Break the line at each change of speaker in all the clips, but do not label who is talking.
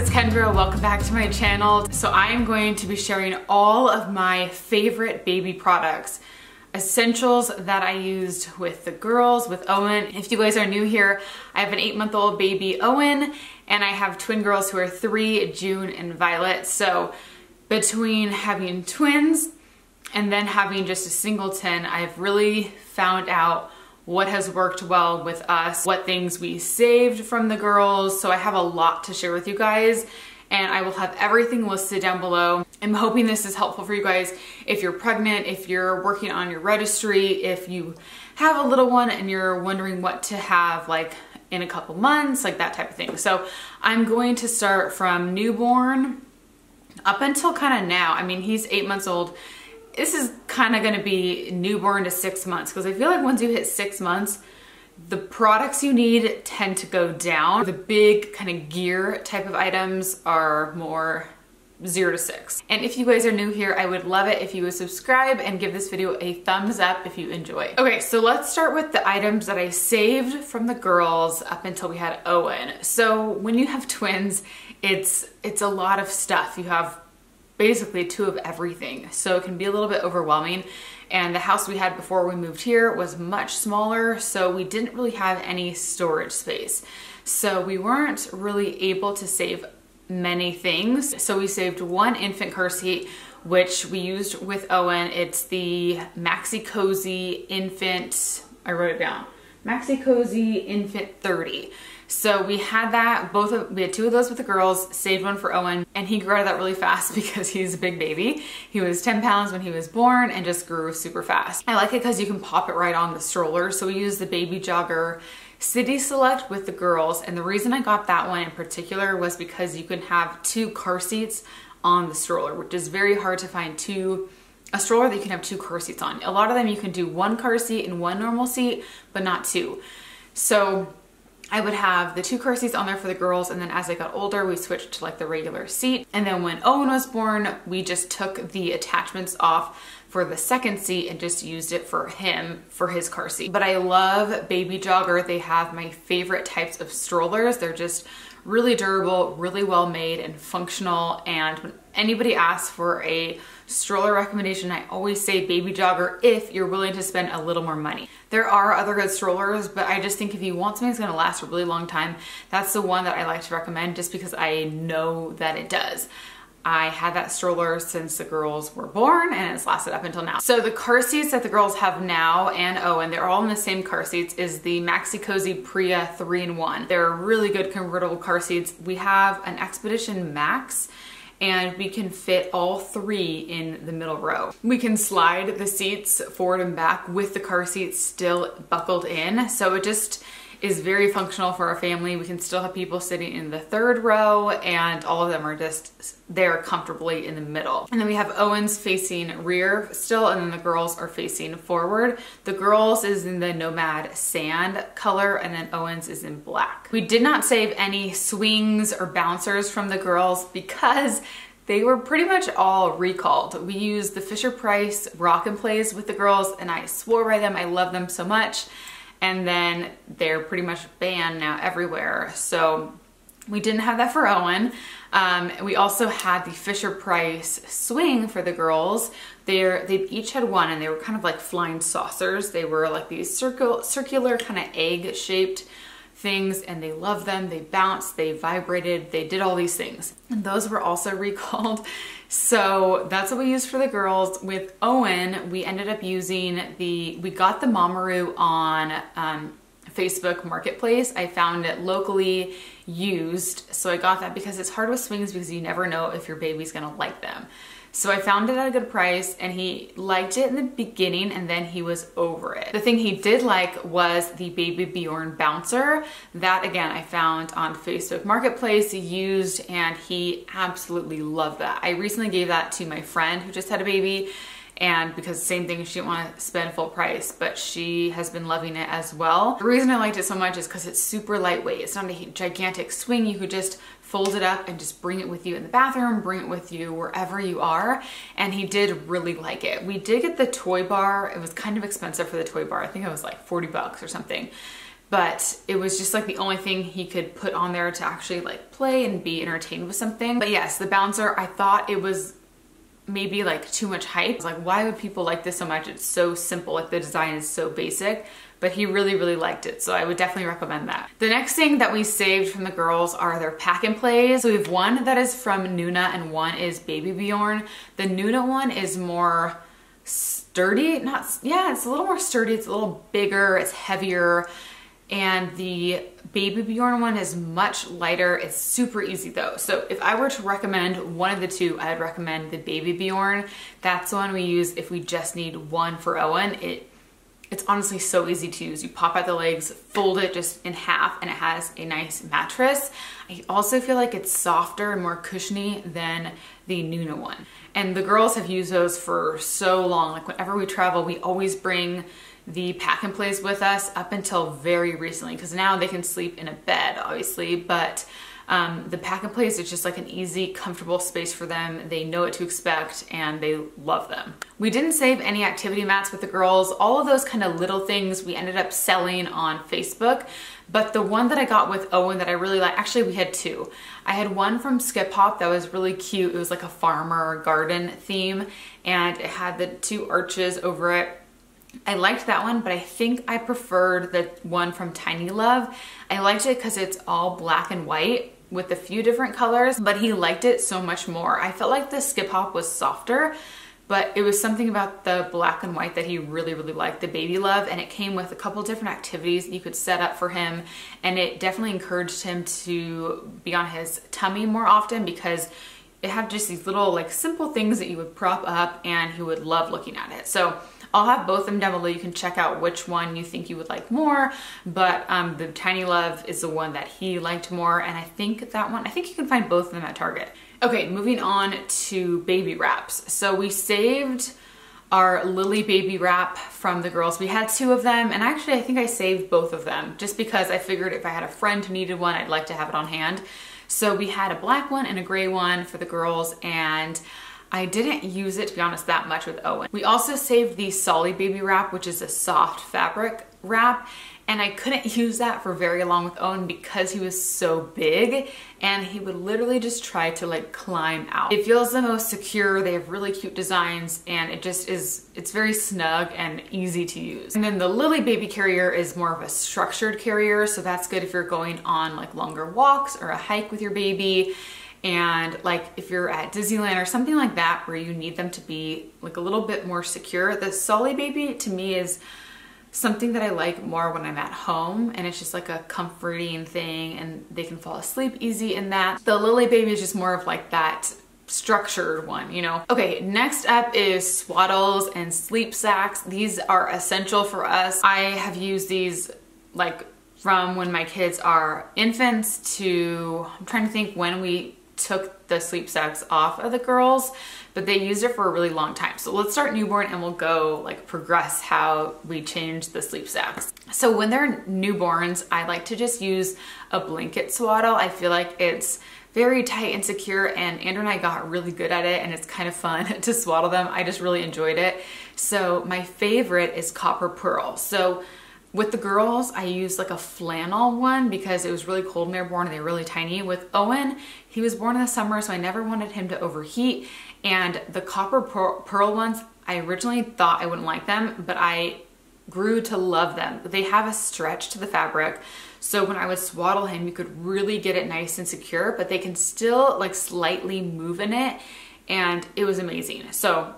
it's Kendra. Welcome back to my channel. So I am going to be sharing all of my favorite baby products, essentials that I used with the girls, with Owen. If you guys are new here, I have an 8-month-old baby, Owen, and I have twin girls who are 3, June and Violet. So between having twins and then having just a singleton, I've really found out what has worked well with us, what things we saved from the girls. So I have a lot to share with you guys, and I will have everything listed down below. I'm hoping this is helpful for you guys if you're pregnant, if you're working on your registry, if you have a little one and you're wondering what to have like in a couple months, like that type of thing. So I'm going to start from newborn up until kind of now. I mean, he's 8 months old. This is kind of going to be newborn to 6 months, because I feel like once you hit 6 months, the products you need tend to go down. The big kind of gear type of items are more 0 to 6. And if you guys are new here, I would love it if you would subscribe and give this video a thumbs up if you enjoy. Okay, so let's start with the items that I saved from the girls up until we had Owen. So when you have twins, it's a lot of stuff. You have basically 2 of everything. So it can be a little bit overwhelming. And the house we had before we moved here was much smaller, so we didn't really have any storage space. So we weren't really able to save many things. So we saved 1 infant car seat, which we used with Owen. It's the Maxi Cozy Infant, I wrote it down, Maxi Cozy Infant 30. So we had that, we had 2 of those with the girls, saved 1 for Owen, and he grew out of that really fast because he's a big baby. He was 10 pounds when he was born and just grew super fast. I like it because you can pop it right on the stroller. So we used the Baby Jogger City Select with the girls, and the reason I got that one in particular was because you can have 2 car seats on the stroller, which is very hard to find a stroller that you can have 2 car seats on. A lot of them you can do 1 car seat and 1 normal seat, but not 2. So I would have the 2 car seats on there for the girls, and then as I got older, we switched to like the regular seat. And then when Owen was born, we just took the attachments off for the second seat and just used it for him, for his car seat. But I love Baby Jogger. They have my favorite types of strollers. They're just really durable, really well made and functional. And when anybody asks for a stroller recommendation, I always say Baby Jogger if you're willing to spend a little more money. There are other good strollers, but I just think if you want something that's gonna last a really long time, that's the one that I like to recommend just because I know that it does. I had that stroller since the girls were born and it's lasted up until now. So the car seats that the girls have now and Owen, they're all in the same car seats, is the Maxi Cozy Priya 3-in-1. They're really good convertible car seats. We have an Expedition Max, and we can fit all 3 in the middle row. We can slide the seats forward and back with the car seats still buckled in. So it just is very functional for our family. We can still have people sitting in the 3rd row, and all of them are just there comfortably in the middle. And then we have Owen's facing rear still, and then the girls are facing forward. The girls is in the Nomad Sand color, and then Owen's is in black. We did not save any swings or bouncers from the girls because they were pretty much all recalled. We used the Fisher-Price Rock and Plays with the girls, and I swore by them. I love them so much. And then they're pretty much banned now everywhere. So we didn't have that for Owen. We also had the Fisher-Price swing for the girls. They each had 1, and they were kind of like flying saucers. They were like these circular kind of egg-shaped things, and they loved them. They bounced, they vibrated, they did all these things. And those were also recalled. So that's what we used for the girls. With Owen, we ended up using we got the Mamaroo on Facebook Marketplace. I found it locally used. So I got that because it's hard with swings because you never know if your baby's gonna like them. So I found it at a good price, and he liked it in the beginning, and then he was over it. The thing he did like was the Baby Bjorn bouncer. That again, I found on Facebook Marketplace used, and he absolutely loved that. I recently gave that to my friend who just had a baby, and because same thing, she didn't want to spend full price, but she has been loving it as well. The reason I liked it so much is because it's super lightweight. It's not a gigantic swing. You could just fold it up and just bring it with you in the bathroom, bring it with you wherever you are. And he did really like it. We did get the toy bar. It was kind of expensive for the toy bar. I think it was like 40 bucks or something. but it was just like the only thing he could put on there to actually like play and be entertained with something. But yes, the bouncer, I thought it was maybe like too much hype. I was like, why would people like this so much? It's so simple, like the design is so basic, but he really, really liked it. So I would definitely recommend that. The next thing that we saved from the girls are their pack and plays. So we have one that is from Nuna and one is Baby Bjorn. The Nuna one is more sturdy, it's a little more sturdy, it's a little bigger, it's heavier. And the Baby Bjorn one is much lighter. It's super easy though. So if I were to recommend one of the two, I'd recommend the Baby Bjorn. That's the one we use if we just need one for Owen. It's honestly so easy to use. You pop out the legs, fold it just in half, and it has a nice mattress. I also feel like it's softer and more cushiony than the Nuna one. And the girls have used those for so long. Like whenever we travel, we always bring the pack and plays with us up until very recently, because now they can sleep in a bed, obviously, but the pack and plays is just like an easy, comfortable space for them. They know what to expect and they love them. We didn't save any activity mats with the girls. All of those kind of little things we ended up selling on Facebook, but the one that I got with Owen that I really like, actually we had two. I had one from Skip Hop that was really cute. It was like a farmer garden theme and it had the two arches over it. I liked that one, but I think I preferred the one from Tiny Love. I liked it because it's all black and white with a few different colors, but he liked it so much more. I felt like the Skip Hop was softer, but it was something about the black and white that he really, really liked, the Baby Love, and it came with a couple different activities you could set up for him, and it definitely encouraged him to be on his tummy more often because it had just these little like simple things that you would prop up and he would love looking at it. So I'll have both of them down below. You can check out which one you think you would like more, but the Tiny Love is the one that he liked more, and I think that one, I think you can find both of them at Target. Okay, moving on to baby wraps. So we saved our Lily baby wrap from the girls. We had two of them, and actually I think I saved both of them just because I figured if I had a friend who needed one, I'd like to have it on hand. So we had a black one and a gray one for the girls, and I didn't use it, to be honest, that much with Owen. We also saved the Solly baby wrap, which is a soft fabric wrap, and I couldn't use that for very long with Owen because he was so big and he would literally just try to like climb out. It feels the most secure, they have really cute designs, and it just is, it's very snug and easy to use. And then the Lily baby carrier is more of a structured carrier, so that's good if you're going on like longer walks or a hike with your baby. And like if you're at Disneyland or something like that where you need them to be like a little bit more secure. The Solly baby to me is something that I like more when I'm at home, and it's just like a comforting thing and they can fall asleep easy in that. The Lily baby is just more of like that structured one, you know? Okay, next up is Swaddles and sleep sacks. These are essential for us. I have used these like from when my kids are infants to, I'm trying to think when we took the sleep sacks off of the girls, but they used it for a really long time. So let's start newborn and we'll go like progress how we change the sleep sacks. So when they're newborns, I like to just use a blanket swaddle. I feel like it's very tight and secure, and Andrew and I got really good at it, and it's kind of fun to swaddle them. I just really enjoyed it. So my favorite is Copper Pearl. So with the girls, I used like a flannel one because it was really cold when they were born and they were really tiny. With Owen, he was born in the summer, so I never wanted him to overheat. And the Copper Pearl ones, I originally thought I wouldn't like them, but I grew to love them. They have a stretch to the fabric, so when I would swaddle him, you could really get it nice and secure, but they can still like slightly move in it, and it was amazing. So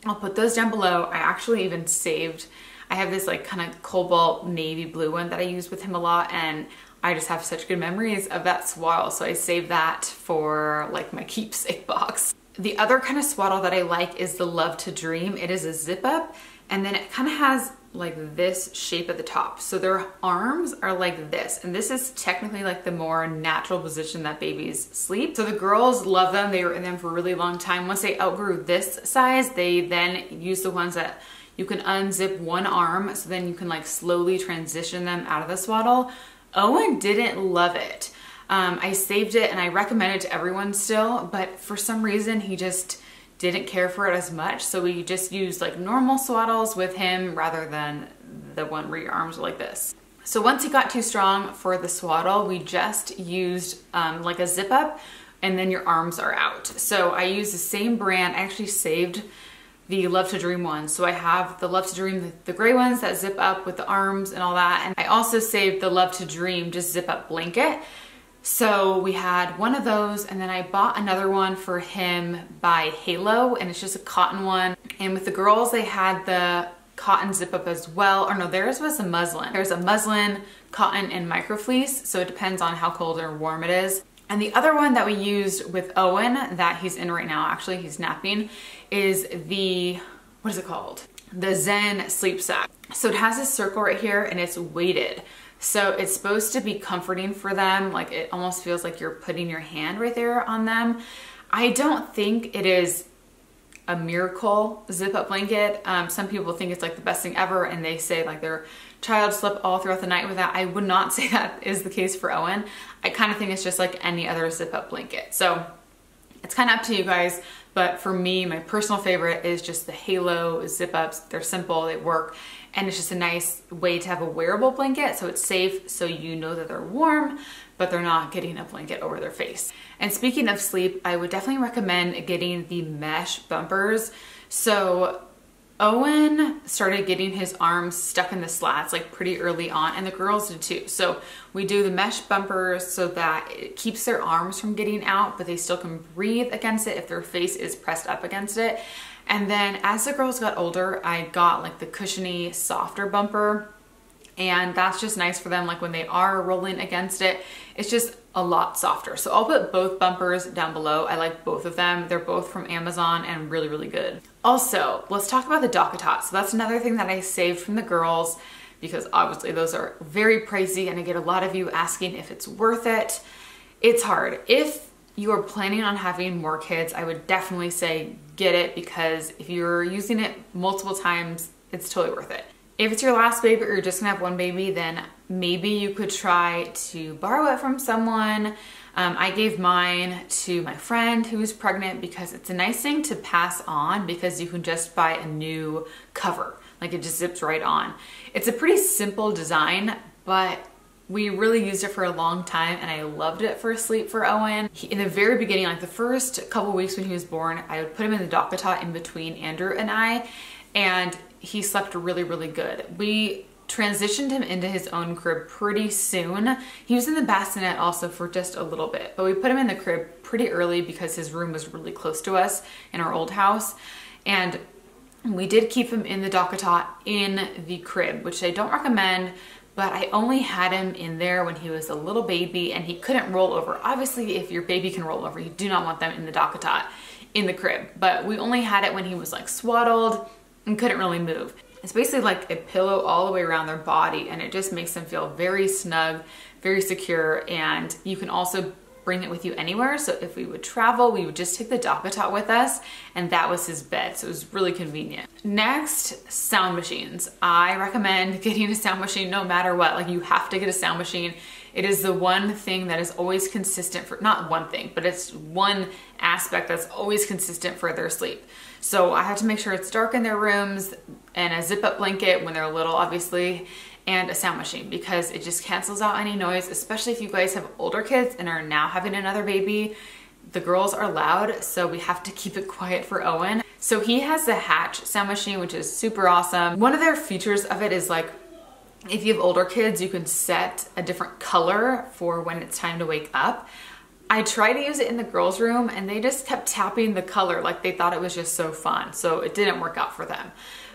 I'll put those down below. I actually even saved, I have this like kind of cobalt navy blue one that I use with him a lot, and I just have such good memories of that swaddle, so I saved that for like my keepsake box. The other kind of swaddle that I like is the Love to Dream. It is a zip up, and then it kind of has like this shape at the top. So their arms are like this, and this is technically like the more natural position that babies sleep. So the girls love them. They were in them for a really long time. Once they outgrew this size, they then use the ones that you can unzip one arm, so then you can like slowly transition them out of the swaddle. Owen didn't love it. I saved it and I recommend it to everyone still, but for some reason he just didn't care for it as much. So we just used like normal swaddles with him rather than the one where your arms are like this. So once he got too strong for the swaddle, we just used like a zip up, and then your arms are out. So I use the same brand. I actually saved the Love to Dream ones. So I have the Love to Dream, the gray ones that zip up with the arms and all that. And I also saved the Love to Dream just zip up blanket. So we had one of those, and then I bought another one for him by Halo, and it's just a cotton one. And with the girls, they had the cotton zip up as well. Or no, theirs was a muslin. There's a muslin, cotton, and microfleece. So it depends on how cold or warm it is. And the other one that we used with Owen that he's in right now, actually he's napping, is the, what is it called? The Zen Sleep Sack. So it has this circle right here and it's weighted. So it's supposed to be comforting for them. Like it almost feels like you're putting your hand right there on them. I don't think it is a miracle zip up blanket. Some people think it's like the best thing ever, and they say like their child slept all throughout the night with that. I would not say that is the case for Owen. I kind of think it's just like any other zip up blanket. So it's kind of up to you guys, but for me, my personal favorite is just the Halo zip ups. They're simple, they work, and it's just a nice way to have a wearable blanket, so it's safe, so you know that they're warm, but they're not getting a blanket over their face. And speaking of sleep, I would definitely recommend getting the mesh bumpers. So Owen started getting his arms stuck in the slats like pretty early on, and the girls did too. So we do the mesh bumpers so that it keeps their arms from getting out, but they still can breathe against it if their face is pressed up against it. And then as the girls got older, I got like the cushiony, softer bumper. And that's just nice for them, like when they are rolling against it, it's just a lot softer. So I'll put both bumpers down below. I like both of them. They're both from Amazon and really, really good. Also, let's talk about the Daka tots. So that's another thing that I saved from the girls, because obviously those are very pricey and I get a lot of you asking if it's worth it. It's hard. If you are planning on having more kids, I would definitely say get it, because if you're using it multiple times, it's totally worth it. If it's your last baby or you're just gonna have one baby, then maybe you could try to borrow it from someone. I gave mine to my friend who was pregnant because it's a nice thing to pass on, because you can just buy a new cover. Like it just zips right on. It's a pretty simple design, but we really used it for a long time and I loved it for sleep for Owen. In the very beginning, like the first couple weeks when he was born, I would put him in the Daka tot in between Andrew and I, and he slept really, really good. We transitioned him into his own crib pretty soon. He was in the bassinet also for just a little bit, but we put him in the crib pretty early because his room was really close to us in our old house. And we did keep him in the Daka tot in the crib, which I don't recommend, but I only had him in there when he was a little baby and he couldn't roll over. Obviously, if your baby can roll over, you do not want them in the Daka tot in the crib, but we only had it when he was like swaddled and couldn't really move. It's basically like a pillow all the way around their body, and it just makes them feel very snug, very secure, and you can also bring it with you anywhere. So if we would travel, we would just take the Daka tot with us, and that was his bed, so it was really convenient. Next, sound machines. I recommend getting a sound machine no matter what. Like, you have to get a sound machine. It is the one thing that is always consistent for, not one thing, but it's one aspect that's always consistent for their sleep. So I have to make sure it's dark in their rooms, and a zip up blanket when they're little, obviously, and a sound machine, because it just cancels out any noise, especially if you guys have older kids and are now having another baby. The girls are loud, so we have to keep it quiet for Owen. So he has the Hatch sound machine, which is super awesome. One of their features of it is like, if you have older kids, you can set a different color for when it's time to wake up. I tried to use it in the girls' room and they just kept tapping the color like they thought it was just so fun. So it didn't work out for them.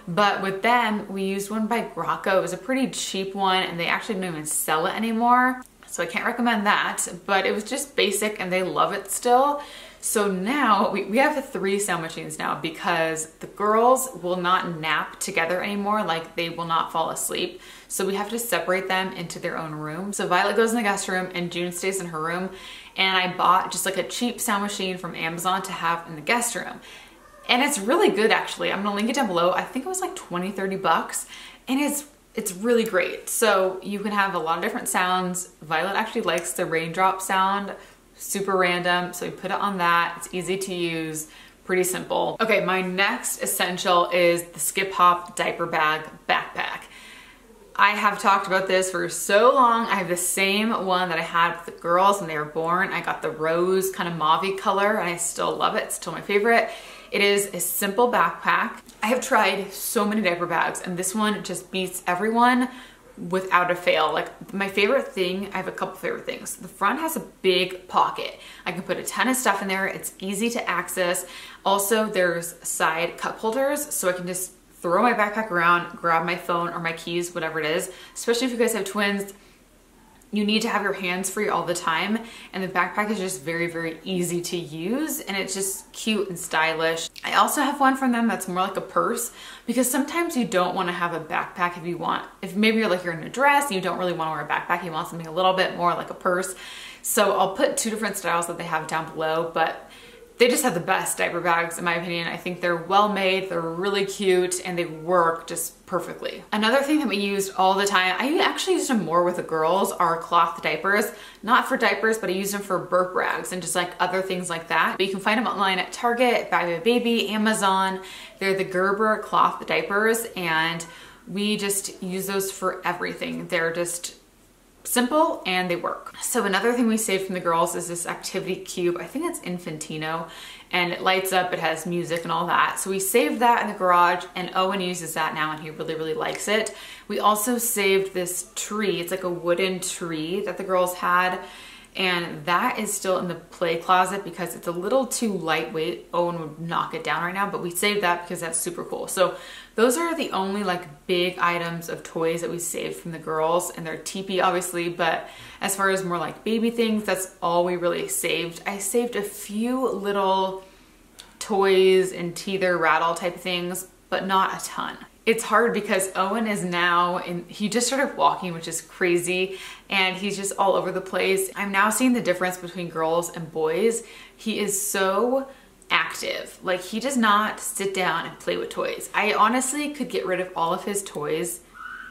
But with them, we used one by Graco. It was a pretty cheap one and they actually don't even sell it anymore. So I can't recommend that, but it was just basic and they love it still. So now we have 3 sound machines now, because the girls will not nap together anymore. Like, they will not fall asleep. So we have to separate them into their own room. So Violet goes in the guest room and June stays in her room. And I bought just like a cheap sound machine from Amazon to have in the guest room. And it's really good, actually. I'm gonna link it down below. I think it was like 20, 30 bucks. And it's really great. So you can have a lot of different sounds. Violet actually likes the raindrop sound, super random. So we put it on that. It's easy to use, pretty simple. Okay, my next essential is the Skip Hop diaper bag backpack. I have talked about this for so long. I have the same one that I had with the girls when they were born. I got the rose kind of mauve color and I still love it. It's still my favorite. It is a simple backpack. I have tried so many diaper bags and this one just beats everyone without a fail. Like my favorite thing, I have a couple favorite things. The front has a big pocket. I can put a ton of stuff in there. It's easy to access. Also, there's side cup holders, so I can just throw my backpack around, grab my phone or my keys, whatever it is. Especially if you guys have twins, you need to have your hands free all the time, and the backpack is just very, very easy to use, and it's just cute and stylish. I also have one from them that's more like a purse, because sometimes you don't want to have a backpack if maybe you're in a dress and you don't really want to wear a backpack, you want something a little bit more like a purse. So I'll put 2 different styles that they have down below, but they just have the best diaper bags in my opinion. I think they're well made, they're really cute, and they work just perfectly. Another thing that we used all the time, I actually used them more with the girls, are cloth diapers. Not for diapers, but I use them for burp rags and just like other things like that. But you can find them online at Target, Buy My Baby, Amazon. They're the Gerber cloth diapers, and we just use those for everything. They're just simple and they work. So another thing we saved from the girls is this activity cube. I think it's Infantino, and it lights up, it has music and all that. So we saved that in the garage, and Owen uses that now and he really, really likes it. We also saved this tree. It's like a wooden tree that the girls had, and that is still in the play closet because it's a little too lightweight. Owen would knock it down right now, but we saved that because that's super cool. So those are the only like big items of toys that we saved from the girls, and they're teepee obviously, but as far as more like baby things, that's all we really saved. I saved a few little toys and teether rattle type things, but not a ton. It's hard because Owen is now, he just started walking, which is crazy, and he's just all over the place. I'm now seeing the difference between girls and boys. He is so active. Like, he does not sit down and play with toys. I honestly could get rid of all of his toys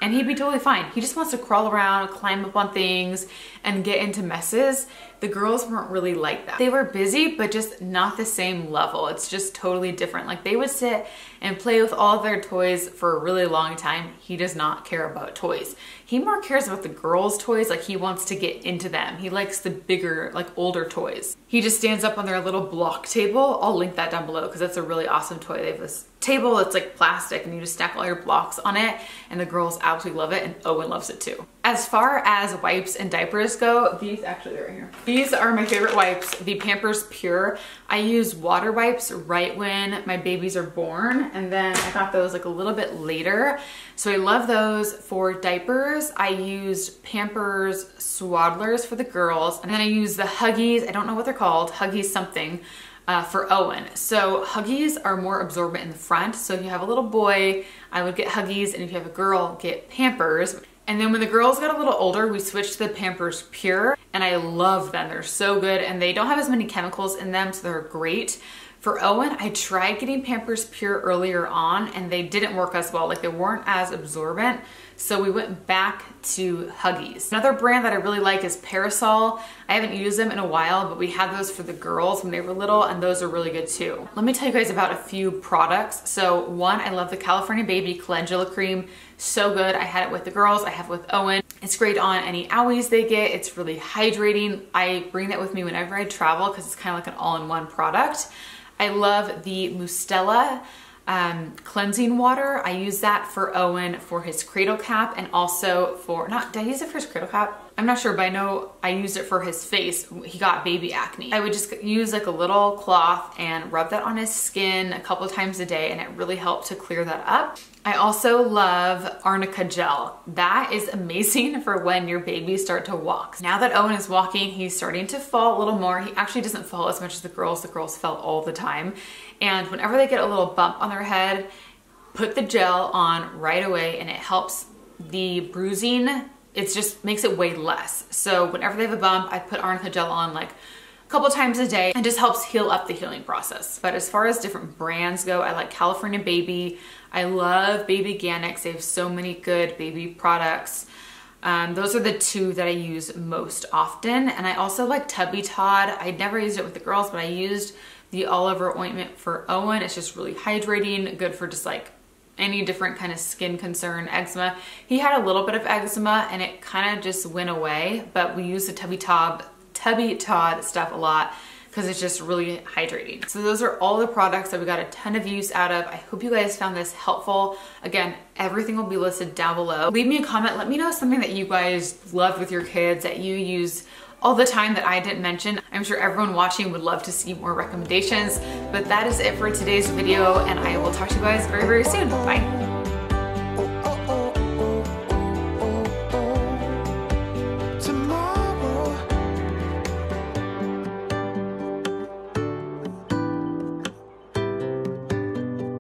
and he'd be totally fine. He just wants to crawl around, climb up on things, and get into messes. The girls weren't really like that. They were busy, but just not the same level. It's just totally different. Like, they would sit and play with all of their toys for a really long time. He does not care about toys. He more cares about the girls' toys. Like, he wants to get into them. He likes the bigger, like older toys. He just stands up on their little block table. I'll link that down below because that's a really awesome toy. They have this table that's like plastic and you just stack all your blocks on it, and the girls absolutely love it, and Owen loves it too. As far as wipes and diapers go, these actually are right here. These are my favorite wipes, the Pampers Pure. I use water wipes right when my babies are born, and then I got those like a little bit later. So I love those. For diapers, I used Pampers Swaddlers for the girls, and then I use the Huggies, I don't know what they're called, Huggies something, for Owen. So Huggies are more absorbent in the front. So if you have a little boy, I would get Huggies, and if you have a girl, get Pampers. And then when the girls got a little older, we switched to the Pampers Pure, and I love them. They're so good, and they don't have as many chemicals in them, so they're great. For Owen, I tried getting Pampers Pure earlier on, and they didn't work as well. Like, they weren't as absorbent, so we went back to Huggies. Another brand that I really like is Parasol. I haven't used them in a while, but we had those for the girls when they were little, and those are really good too. Let me tell you guys about a few products. So one, I love the California Baby Calendula Cream. So good. I had it with the girls, I have it with Owen. It's great on any owies they get. It's really hydrating. I bring that with me whenever I travel because it's kind of like an all-in-one product. I love the Mustela cleansing water. I use that for Owen for his cradle cap, and also for, did I use it for his cradle cap? I'm not sure, but I know I used it for his face. He got baby acne. I would just use like a little cloth and rub that on his skin a couple of times a day, and it really helped to clear that up. I also love Arnica Gel. That is amazing for when your babies start to walk. Now that Owen is walking, he's starting to fall a little more. He actually doesn't fall as much as the girls. The girls fell all the time. And whenever they get a little bump on their head, put the gel on right away, and it helps the bruising. It just makes it way less. So whenever they have a bump, I put Arnica Gel on like a couple times a day, and just helps heal up the healing process. But as far as different brands go, I like California Baby. I love Baby Ganex. They have so many good baby products. Those are the two that I use most often. And I also like Tubby Todd. I never used it with the girls, but I used the Oliver ointment for Owen. It's just really hydrating, good for just like any different kind of skin concern, eczema. He had a little bit of eczema and it kind of just went away, but we use the Tubby Todd stuff a lot because it's just really hydrating. So those are all the products that we got a ton of use out of. I hope you guys found this helpful. Again, everything will be listed down below. Leave me a comment, let me know something that you guys loved with your kids that you use all the time that I didn't mention. I'm sure everyone watching would love to see more recommendations, but that is it for today's video and I will talk to you guys very, very soon. Bye.